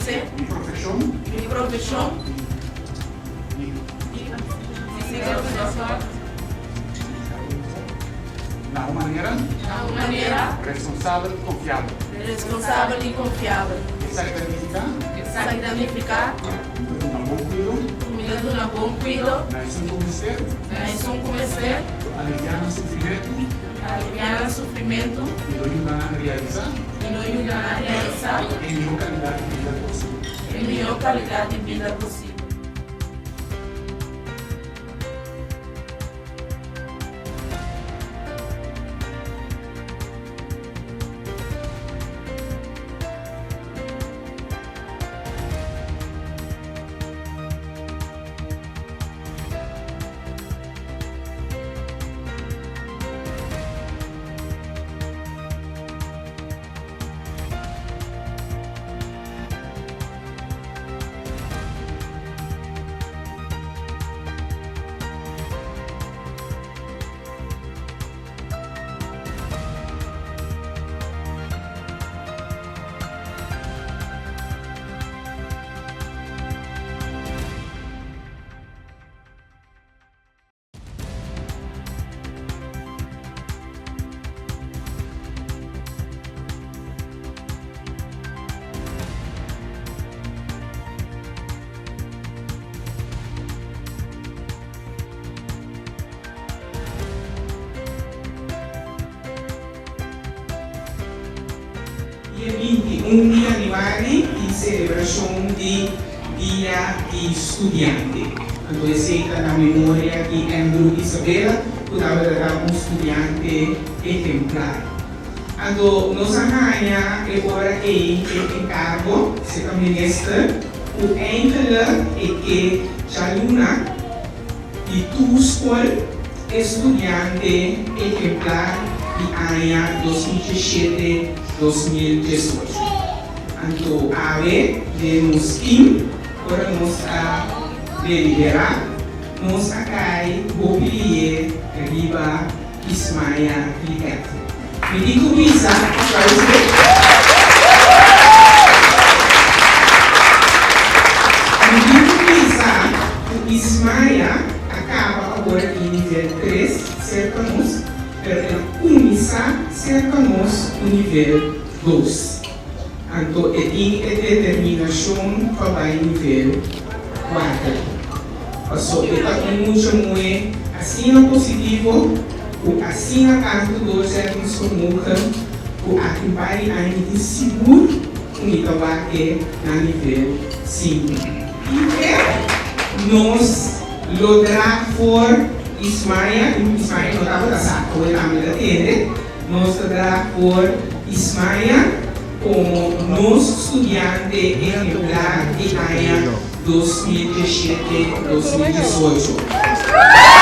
você, mi profesión, mi profesión, na maneira de una manera responsável e confiável. responsable y confiable. Essa significa Significa um bom cuidado, cuidando de un buen cuidado, na ação conhecer, es un comecer, aliviar o sofrimento aliviar el sufrimiento e nos ajudar a realizar y nos ayudar a realizar a melhor qualidade de vida possível. la mejor calidad de vida posible. Dia 21 de januário e celebração de Dia de Estudante. Então, aceita na memória de Andrew Isabela, que era um estudante exemplar. Então, nós arranha agora que encargo, se ministra, o enkele é que já luna de tua escola estudante exemplar de ano 2017-2018. Então, a vez de nos ir, agora nós a deliberar, nós a cair, mobilier, riba, Ismaia, Cliquete. Me digo isso, para você. O Ismaia acaba agora em nível 3, cerca-nos, para começar cerca-nos no nível 2. Então, tem determinação para o nível 4. Passou, está com muito assina positivo, o assina canto 2 anos como o acompanhe ainda seguro, o Itabaque na nível 5. E nós lograr for Ismaia não estava da saco, ele também da tende, nós lograr for Ismaia como nosso estudante exemplar de ano 2017-2018.